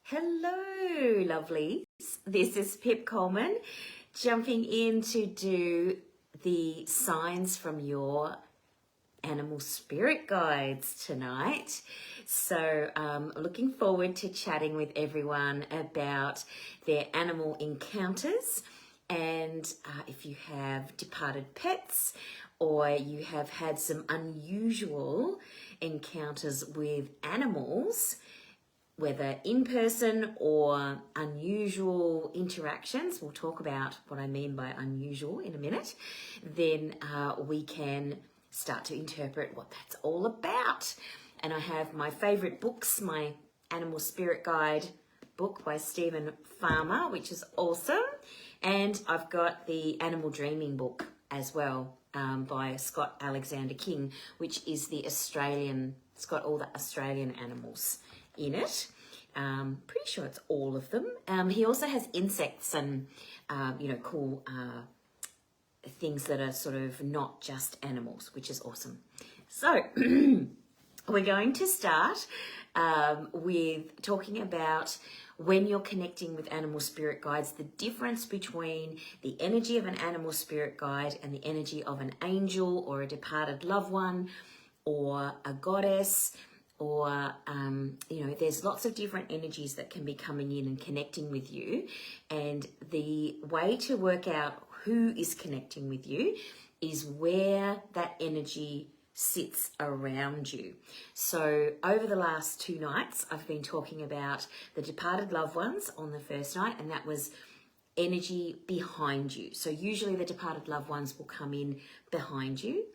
Hello, lovelies. This is Pip Coleman jumping in to do the signs from your animal spirit guides tonight. So looking forward to chatting with everyone about their animal encounters, and if you have departed pets or you have had some unusual encounters with animals, whether in person or unusual interactions, we'll talk about what I mean by unusual in a minute, then we can start to interpret what that's all about. And I have my favourite books, my Animal Spirit Guide book by Stephen Farmer, which is awesome. And I've got the Animal Dreaming book as well by Scott Alexander King, which is it's got all the Australian animals in it. Pretty sure it's all of them. He also has insects and, cool things that are sort of not just animals, which is awesome. So we're going to start with talking about when you're connecting with animal spirit guides, the difference between the energy of an animal spirit guide and the energy of an angel or a departed loved one or a goddess, or, there's lots of different energies that can be coming in and connecting with you. And the way to work out who is connecting with you is where that energy sits around you. So over the last 2 nights, I've been talking about the departed loved ones on the first night, and that was energy behind you. So usually the departed loved ones will come in behind you.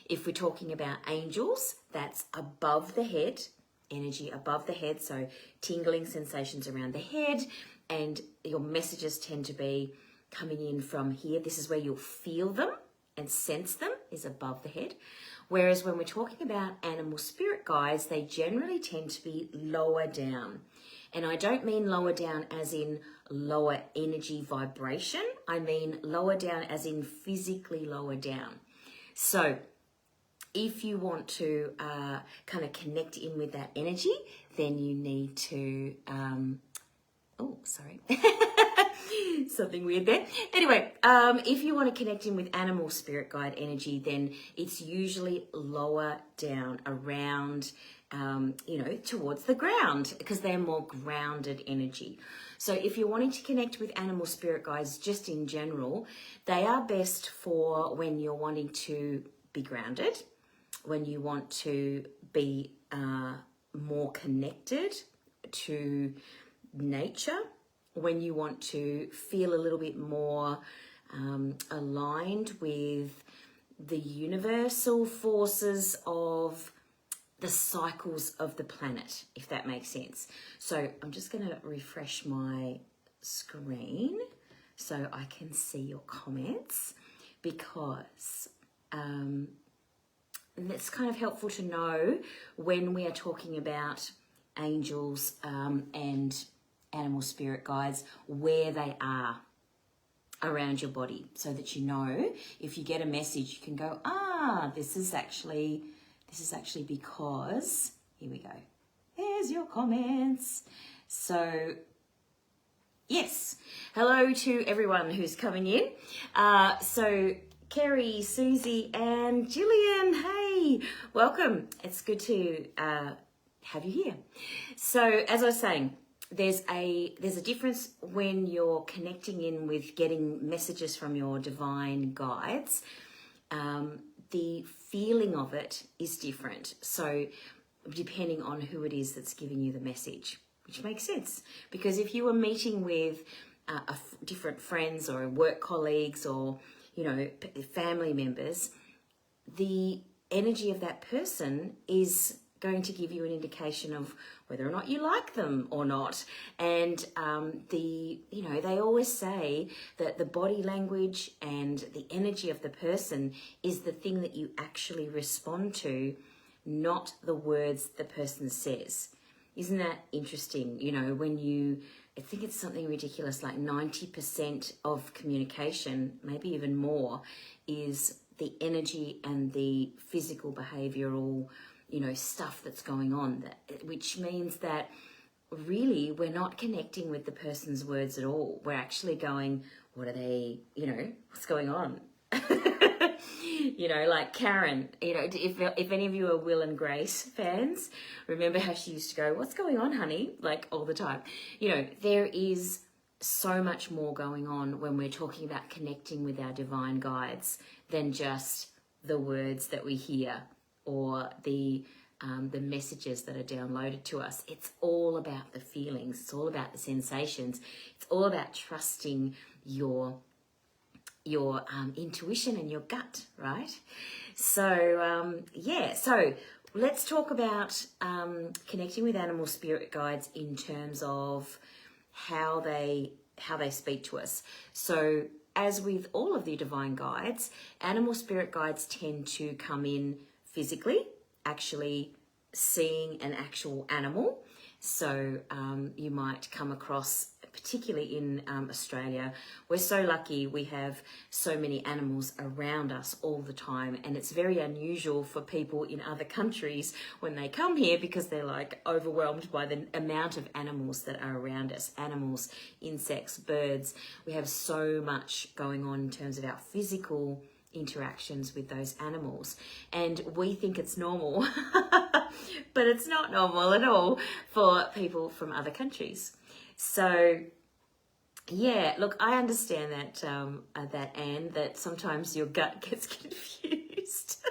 If we're talking about angels, that's above the head, energy above the head, so tingling sensations around the head, and your messages tend to be coming in from here. This is where you'll feel them and sense them, is above the head. Whereas when we're talking about animal spirit guides, they generally tend to be lower down. And I don't mean lower down as in lower energy vibration. I mean lower down as in physically lower down. So if you want to kind of connect in with that energy, then you need to, something weird there. Anyway, if you want to connect in with animal spirit guide energy, then it's usually lower down around, towards the ground, because they're more grounded energy. So if you're wanting to connect with animal spirit guides just in general, they are best for when you're wanting to be grounded, when you want to be more connected to nature, when you want to feel a little bit more aligned with the universal forces of the cycles of the planet, if that makes sense. So I'm just going to refresh my screen so I can see your comments, because it's kind of helpful to know when we are talking about angels and animal spirit guides, where they are around your body, so that you know if you get a message, you can go, this is actually because, here we go, there's your comments. So yes, hello to everyone who's coming in. So Kerry, Susie and Gillian, hey, welcome. It's good to have you here. So as I was saying, there's a difference when you're connecting in with getting messages from your divine guides. The feeling of it is different. So depending on who it is that's giving you the message, which makes sense, because if you were meeting with different friends or work colleagues or family members, the energy of that person is going to give you an indication of whether or not you like them or not. And they always say that the body language and the energy of the person is the thing that you actually respond to, not the words the person says. Isn't that interesting? I think it's something ridiculous, like 90% of communication, maybe even more, is the energy and the physical behavioural, stuff that's going on, which means that really we're not connecting with the person's words at all. We're actually going, what are they, what's going on? Like Karen, if any of you are Will and Grace fans, remember how she used to go, what's going on, honey? Like all the time. There is so much more going on when we're talking about connecting with our divine guides than just the words that we hear or the messages that are downloaded to us. It's all about the feelings. It's all about the sensations. It's all about trusting your intuition and your gut, right? So so let's talk about connecting with animal spirit guides in terms of how they speak to us. So as with all of the divine guides, animal spirit guides tend to come in physically, actually seeing an actual animal. So you might come across, particularly in Australia, we're so lucky we have so many animals around us all the time, and it's very unusual for people in other countries when they come here because they're like overwhelmed by the amount of animals that are around us. Animals, insects, birds. We have so much going on in terms of our physical interactions with those animals, and we think it's normal but it's not normal at all for people from other countries. So yeah, look, I understand that Anne, that sometimes your gut gets confused.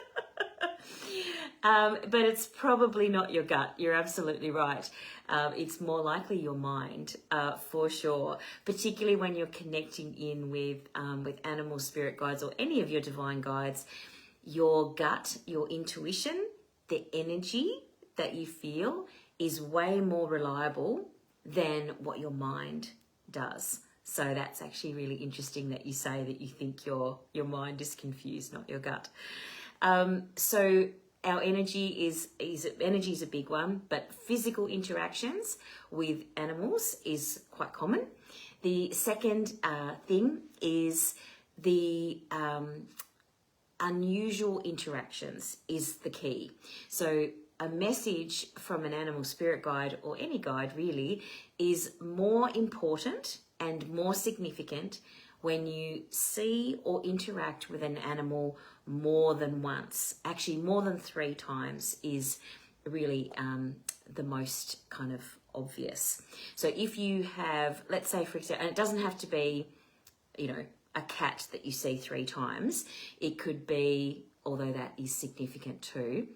But it's probably not your gut. You're absolutely right. It's more likely your mind, for sure, particularly when you're connecting in with animal spirit guides or any of your divine guides. Your gut, your intuition, the energy that you feel is way more reliable than what your mind does. So that's actually really interesting that you say that you think your mind is confused, not your gut. So our energy is a big one, but physical interactions with animals is quite common. The second thing is the unusual interactions is the key. So a message from an animal spirit guide, or any guide really, is more important and more significant when you see or interact with an animal more than once. Actually, more than 3 times is really the most kind of obvious. So if you have, let's say for example, and it doesn't have to be, a cat that you see 3 times. It could be, although that is significant too,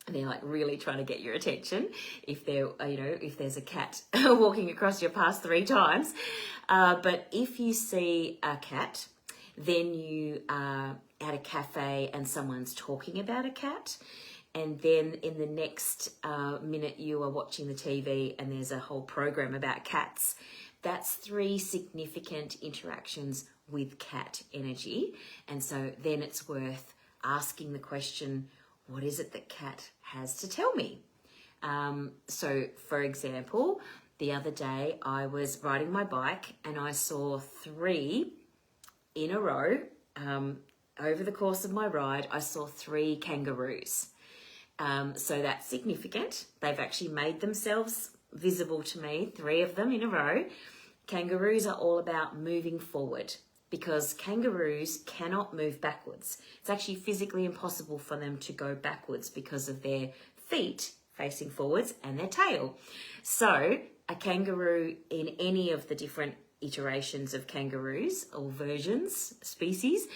they're like really trying to get your attention if they're, if there's a cat walking across your path 3 times. But if you see a cat, then you are at a cafe and someone's talking about a cat, and then in the next minute you are watching the TV and there's a whole program about cats, that's 3 significant interactions with cat energy. And so then it's worth asking the question, what is it that cat has to tell me? So for example, the other day I was riding my bike and I saw 3 in a row. Over the course of my ride, I saw 3 kangaroos. So that's significant. They've actually made themselves visible to me, 3 of them in a row. Kangaroos are all about moving forward, because kangaroos cannot move backwards. It's actually physically impossible for them to go backwards because of their feet facing forwards and their tail. So a kangaroo, in any of the different iterations of kangaroos or versions, species,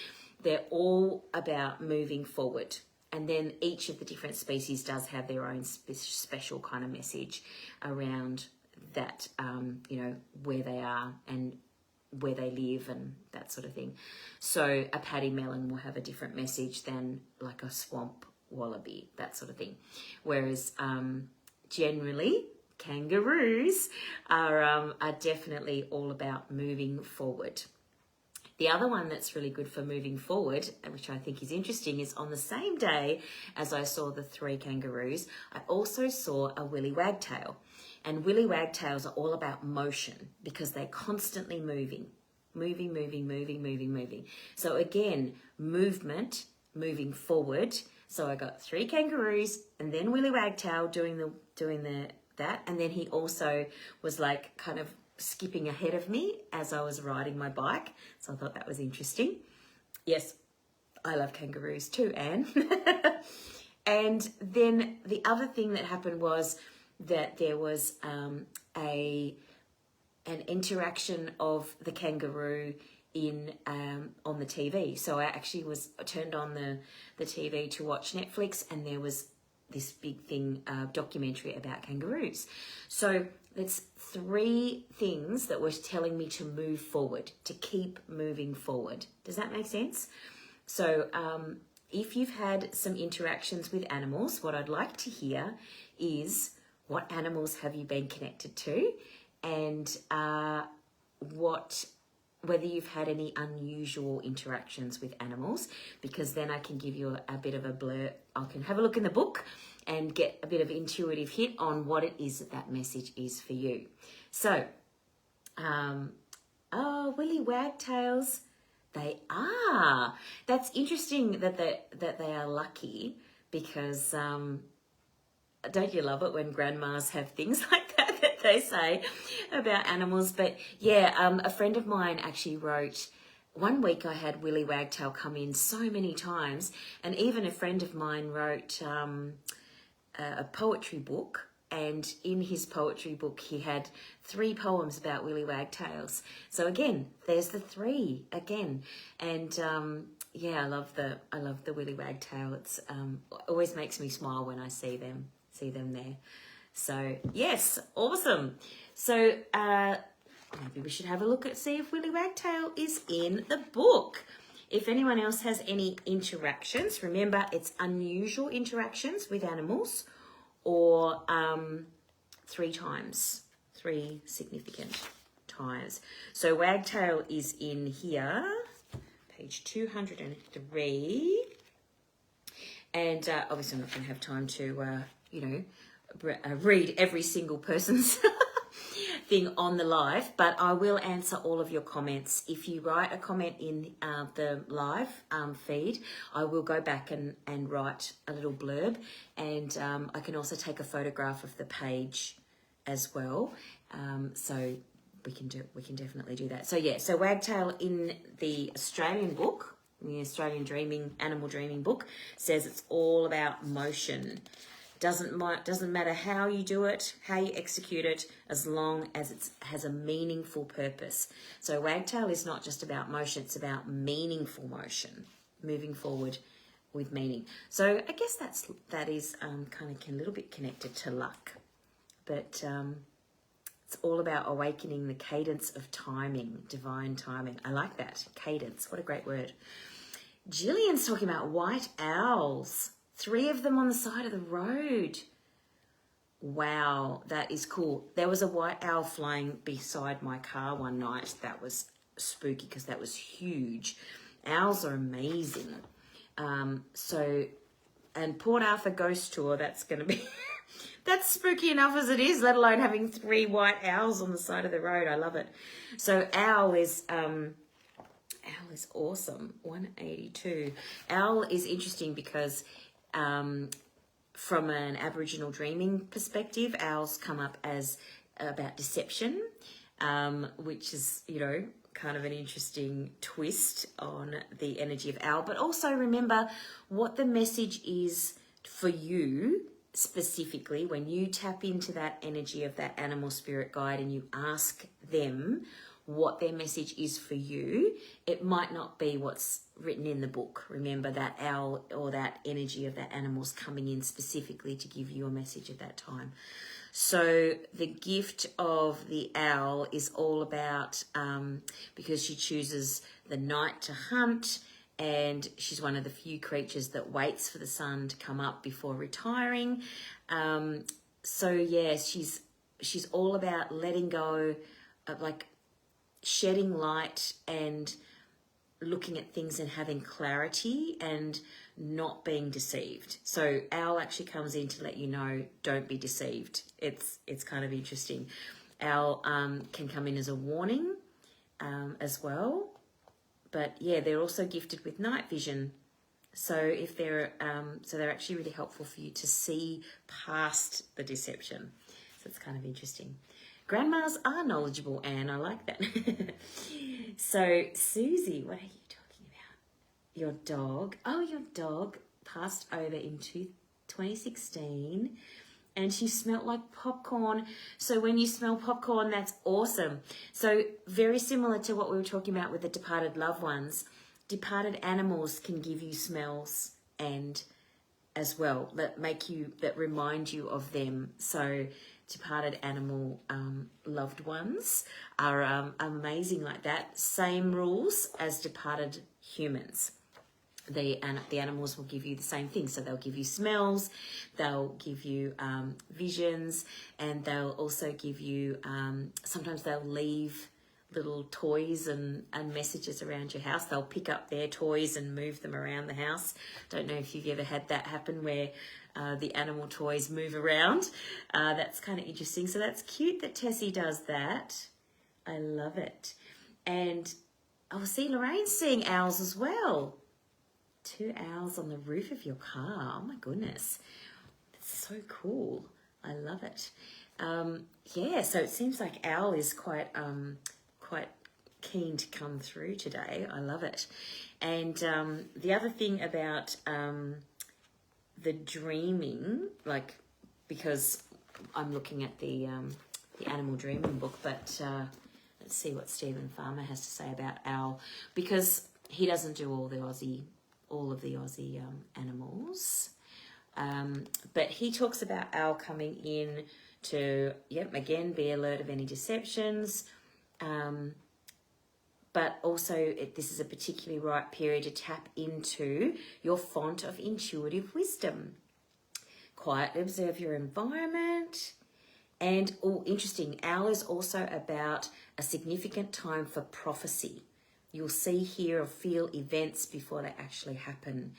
they're all about moving forward. And then each of the different species does have their own special kind of message around that, where they are and where they live and that sort of thing. So a paddy melon will have a different message than like a swamp wallaby, that sort of thing. Whereas generally kangaroos are definitely all about moving forward. The other one that's really good for moving forward, which I think is interesting, is on the same day as I saw the 3 kangaroos, I also saw a willy wagtail. And willy wagtails are all about motion because they're constantly moving. So again, movement, moving forward. So I got 3 kangaroos and then willy wagtail doing the that. And then he also was like kind of skipping ahead of me as I was riding my bike. So I thought that was interesting. Yes, I love kangaroos too, Anne. And then the other thing that happened was that there was an interaction of the kangaroo in on the TV. So I actually turned on the TV to watch Netflix, and there was this big thing, documentary about kangaroos. So it's 3 things that were telling me to move forward, to keep moving forward. Does that make sense? So if you've had some interactions with animals, what I'd like to hear is what animals have you been connected to, and whether you've had any unusual interactions with animals, because then I can give you a bit of a blur. I can have a look in the book and get a bit of intuitive hit on what it is that message is for you. So, willy wagtails, they are. That's interesting that they are lucky, because don't you love it when grandmas have things like that they say about animals? But yeah, a friend of mine actually wrote, one week I had willy wagtail come in so many times, and even a friend of mine wrote a poetry book, and in his poetry book he had 3 poems about willy wagtails. So again, there's the 3 again. And yeah, I love the willy wagtail. It's always makes me smile when I see them there. So yes, awesome. So maybe we should have a look see if willy wagtail is in the book. If anyone else has any interactions, remember it's unusual interactions with animals, or 3 times, 3 significant times. So wagtail is in here, page 203. And obviously I'm not going to have time to, read every single person's thing on the live, but I will answer all of your comments. If you write a comment in the live feed, I will go back and write a little blurb, and I can also take a photograph of the page as well. So we can definitely do that. So yeah, so wagtail in the Australian book, the Australian Animal Dreaming book, says it's all about motion. Doesn't matter how you do it, how you execute it, as long as it has a meaningful purpose. So wagtail is not just about motion, it's about meaningful motion, moving forward with meaning. So I guess that is kind of a little bit connected to luck. But it's all about awakening the cadence of timing, divine timing. I like that, cadence, what a great word. Jillian's talking about white owls. 3 of them on the side of the road. Wow, that is cool. There was a white owl flying beside my car one night. That was spooky because that was huge. Owls are amazing. And Port Arthur Ghost Tour, that's going to be... that's spooky enough as it is, let alone having 3 white owls on the side of the road. I love it. So owl is awesome. 182. Owl is interesting because... from an Aboriginal dreaming perspective, owls come up as about deception, which is, kind of an interesting twist on the energy of owl. But also remember what the message is for you specifically when you tap into that energy of that animal spirit guide and you ask them what their message is for you. It might not be what's written in the book. Remember, that owl or that energy of that animal's coming in specifically to give you a message at that time. So the gift of the owl is all about, because she chooses the night to hunt, and she's one of the few creatures that waits for the sun to come up before retiring. So yeah, she's all about letting go of, like, shedding light and looking at things and having clarity and not being deceived. So owl actually comes in to let you know, don't be deceived. It's kind of interesting. Owl can come in as a warning as well. But yeah, they're also gifted with night vision. So if they're actually really helpful for you to see past the deception. So So it's kind of interesting. Grandmas are knowledgeable, Anne. I like that. So, Susie, what are you talking about? Your dog. Oh, your dog passed over in 2016 and she smelt like popcorn. So when you smell popcorn, that's awesome. So very similar to what we were talking about with the departed loved ones. Departed animals can give you smells and as well that remind you of them. So departed animal loved ones are amazing like that. Same rules as departed humans. The animals will give you the same thing. So they'll give you smells, they'll give you visions, and they'll also give you, sometimes they'll leave little toys and messages around your house. They'll pick up their toys and move them around the house. Don't know if you've ever had that happen where the animal toys move around. That's kind of interesting. So that's cute that Tessie does that. I love it. And see, Lorraine's seeing owls as well. 2 owls on the roof of your car. Oh my goodness. That's so cool. I love it. Yeah, so it seems like owl is quite keen to come through today. I love it. And the other thing about the dreaming, like, because I'm looking at the animal dreaming book, but let's see what Stephen Farmer has to say about owl, because he doesn't do all of the Aussie animals. But he talks about owl coming in to, again, be alert of any deceptions. But also this is a particularly right period to tap into your font of intuitive wisdom. Quietly observe your environment. And, interesting, owl is also about a significant time for prophecy. You'll see, hear, or feel events before they actually happen.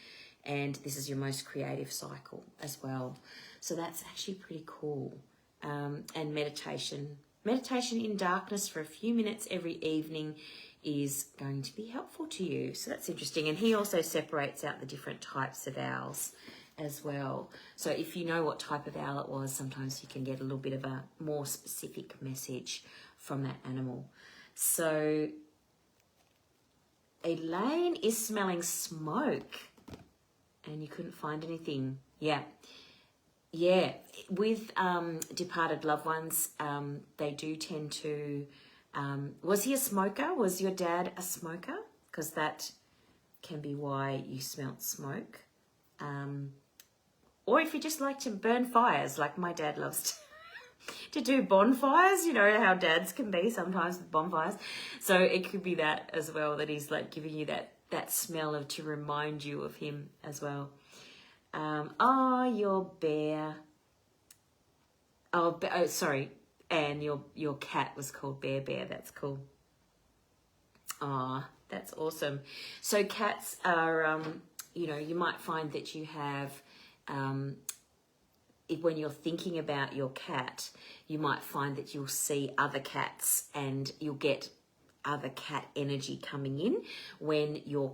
And this is your most creative cycle as well. So that's actually pretty cool. And meditation. Meditation in darkness for a few minutes every evening is going to be helpful to you. So that's interesting. And he also separates out the different types of owls as well. So if you know what type of owl it was, sometimes you can get a little bit of a more specific message from that animal. So Elaine is smelling smoke and you couldn't find anything. Yeah. With departed loved ones, they do tend to... was he a smoker? Was your dad a smoker? Because that can be why you smelt smoke. Or if you just like to burn fires, like my dad loves to do bonfires. You know how dads can be sometimes with bonfires. So it could be that as well, that he's like giving you that smell to remind you of him as well. Your bear. Sorry. And your cat was called Bear. That's cool. That's awesome. So cats are, you might find that you have, when you're thinking about your cat, you might find that you'll see other cats and you'll get other cat energy coming in when your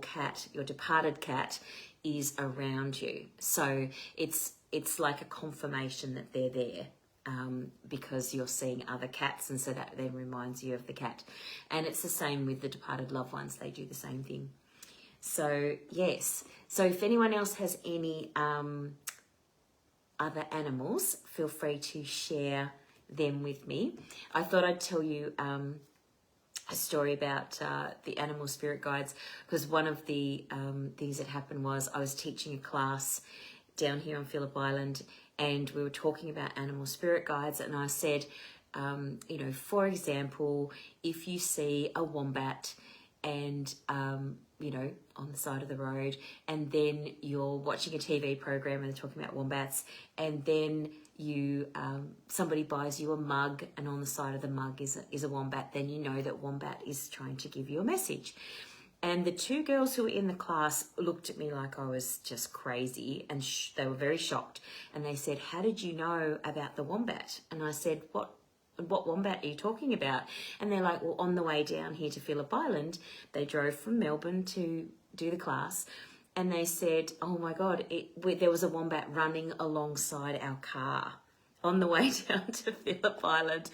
departed cat is around you. So it's like a confirmation that they're there. Because you're seeing other cats, and so that then reminds you of the cat. And it's the same with the departed loved ones. They do the same thing. So, yes. So if anyone else has any other animals, feel free to share them with me. I thought I'd tell you a story about the animal spirit guides, because one of the things that happened was I was teaching a class down here on Phillip Island, and we were talking about animal spirit guides, and I said, for example, if you see a wombat and, on the side of the road, and then you're watching a TV program and they're talking about wombats, and then somebody buys you a mug and on the side of the mug is a wombat, then you know that wombat is trying to give you a message. And the 2 girls who were in the class looked at me like I was just crazy, and they were very shocked. And they said, "How did you know about the wombat?" And I said, "What wombat are you talking about?" And they're like, "Well, on the way down here to Phillip Island, they drove from Melbourne to do the class, and they said, oh my God, there was a wombat running alongside our car." on the way down to Phillip Island.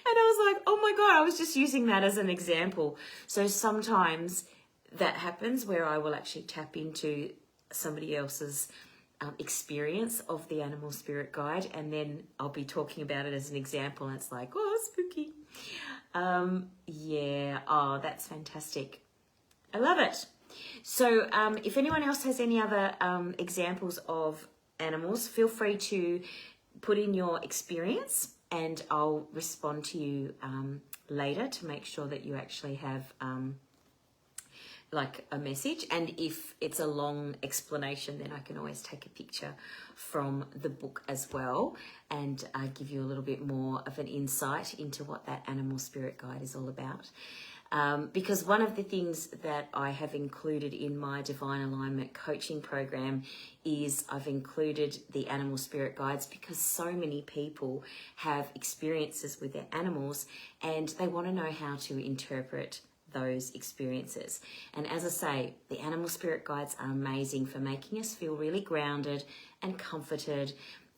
And I was like, oh my God, I was just using that as an example. So sometimes that happens where I will actually tap into somebody else's experience of the animal spirit guide, and then I'll be talking about it as an example, and it's like, oh, spooky. Yeah, oh, that's fantastic. I love it. So if anyone else has any other examples of animals, feel free to put in your experience, and I'll respond to you later to make sure that you actually have like a message. And if it's a long explanation, then I can always take a picture from the book as well, and give you a little bit more of an insight into what that animal spirit guide is all about. Because one of the things that I have included in my Divine Alignment coaching program is I've included the animal spirit guides, because so many people have experiences with their animals and they want to know how to interpret those experiences. And as I say, the animal spirit guides are amazing for making us feel really grounded and comforted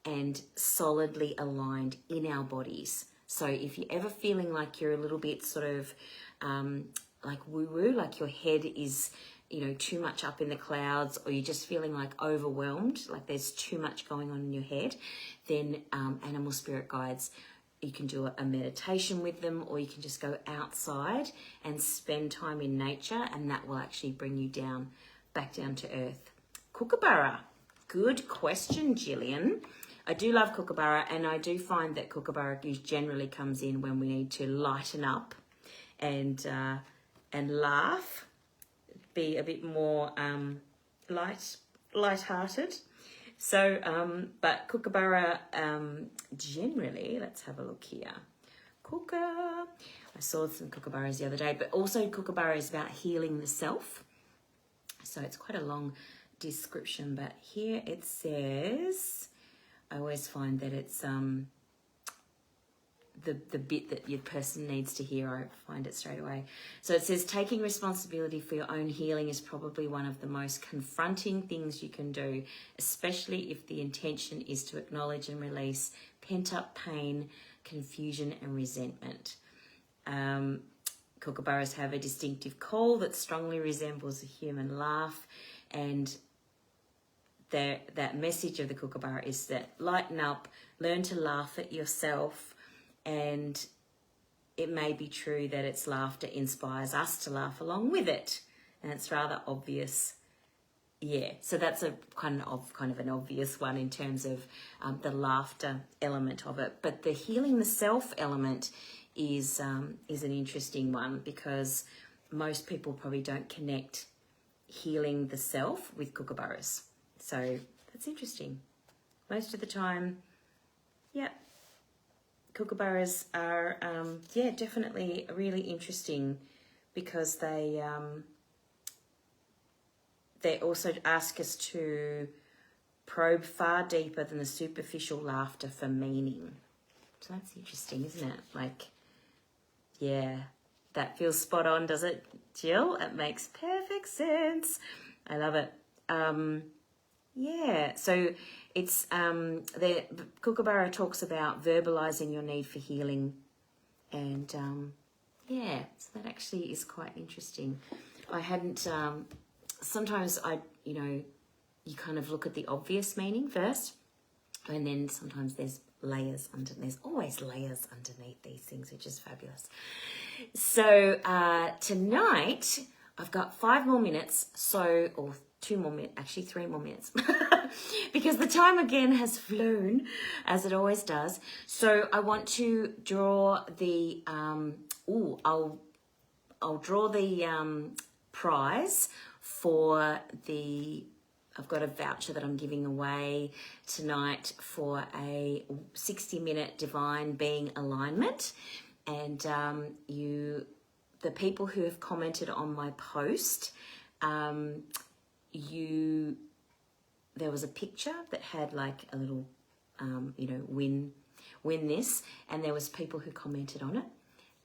and solidly aligned in our bodies. So if you're ever feeling like you're a little bit sort of like woo-woo, like your head is, you know, too much up in the clouds, or you're just feeling like overwhelmed, like there's too much going on in your head, then animal spirit guides, you can do a meditation with them, or you can just go outside and spend time in nature, and that will actually bring you down, back down to earth. Kookaburra. Good question, Gillian. I do love Kookaburra, and I do find that Kookaburra generally comes in when we need to lighten up and laugh, be a bit more light-hearted. So, but Kookaburra generally, let's have a look here. I saw some Kookaburras the other day, but also Kookaburra is about healing the self. So it's quite a long description, but here it says, I always find that it's the bit that your person needs to hear, I find it straight away. So it says, taking responsibility for your own healing is probably one of the most confronting things you can do, especially if the intention is to acknowledge and release pent-up pain, confusion, and resentment. Kookaburras have a distinctive call that strongly resembles a human laugh, and that message of the Kookaburra is that lighten up, learn to laugh at yourself. And it may be true that its laughter inspires us to laugh along with it, and it's rather obvious. Yeah, so that's a kind of an obvious one in terms of the laughter element of it. But the healing the self element is an interesting one, because most people probably don't connect healing the self with Kookaburras. So that's interesting. Most of the time, yeah. Kookaburras are, definitely really interesting, because they also ask us to probe far deeper than the superficial laughter for meaning. So that's interesting, isn't it? Like, yeah, that feels spot on, does it, Jill? It makes perfect sense. I love it. Yeah, so it's the Kookaburra talks about verbalizing your need for healing, and so that actually is quite interesting. I hadn't. Sometimes you kind of look at the obvious meaning first, and then sometimes there's layers underneath. There's always layers underneath these things, which is fabulous. So tonight I've got 5 more minutes, or 2 more minutes, actually 3 more minutes, because the time again has flown, as it always does. So I want to draw the, I'll draw the prize for I've got a voucher that I'm giving away tonight for a 60-minute Divine Being Alignment. And the people who have commented on my post, there was a picture that had like a little, win this, and there was people who commented on it.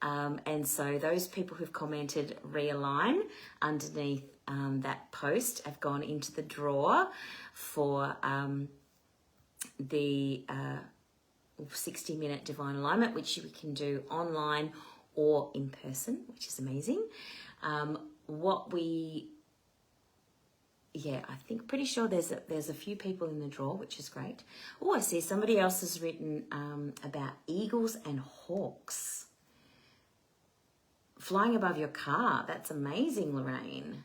And so those people who've commented realign underneath that post have gone into the draw for 60-minute divine alignment, which we can do online or in person, which is amazing. I think pretty sure there's a few people in the draw, which is great. Oh, I see somebody else has written about eagles and hawks flying above your car. That's amazing, Lorraine.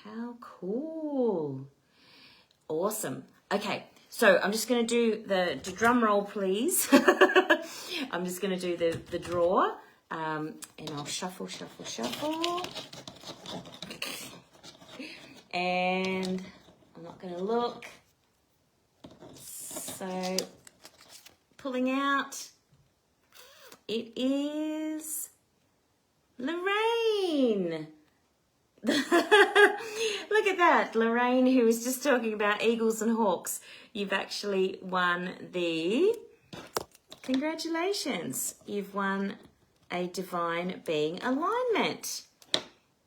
How cool. Awesome. Okay, so I'm just going to do the drum roll, please. I'm just going to do the draw, and I'll shuffle. And I'm not going to look. So, pulling out, it is Lorraine. Look at that, Lorraine, who was just talking about eagles and hawks. You've actually won congratulations, you've won a divine being alignment.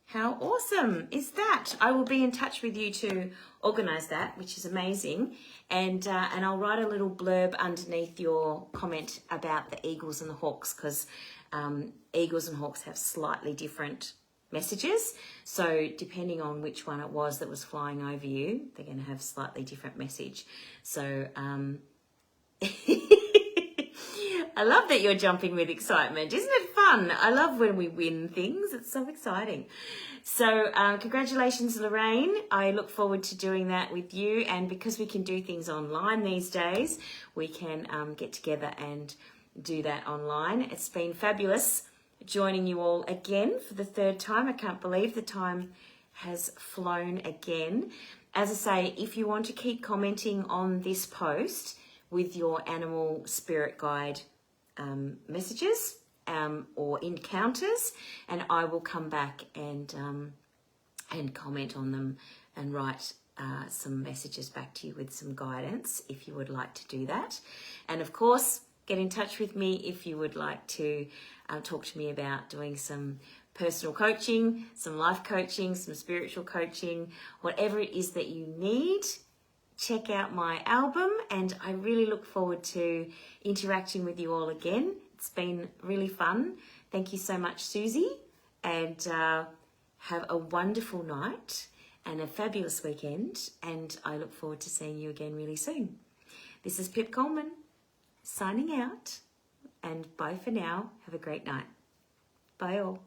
How awesome is that? I will be in touch with you to organise that, which is amazing. And I'll write a little blurb underneath your comment about the eagles and the hawks, because eagles and hawks have slightly different messages. So depending on which one it was that was flying over you, they're going to have slightly different message. So I love that you're jumping with excitement. Isn't it fun? I love when we win things. It's so exciting. So congratulations, Lorraine. I look forward to doing that with you. And because we can do things online these days, we can get together and do that online. It's been fabulous joining you all again for the third time. I can't believe the time has flown again. As I say, if you want to keep commenting on this post with your animal spirit guide messages or encounters, and I will come back and comment on them and write some messages back to you with some guidance if you would like to do that. And of course, get in touch with me if you would like to talk to me about doing some personal coaching, some life coaching, some spiritual coaching, whatever it is that you need. Check out my album, and I really look forward to interacting with you all again. It's been really fun. Thank you so much, Susie, and have a wonderful night and a fabulous weekend, and I look forward to seeing you again really soon. This is Pip Coleman signing out, and bye for now. Have a great night. Bye all.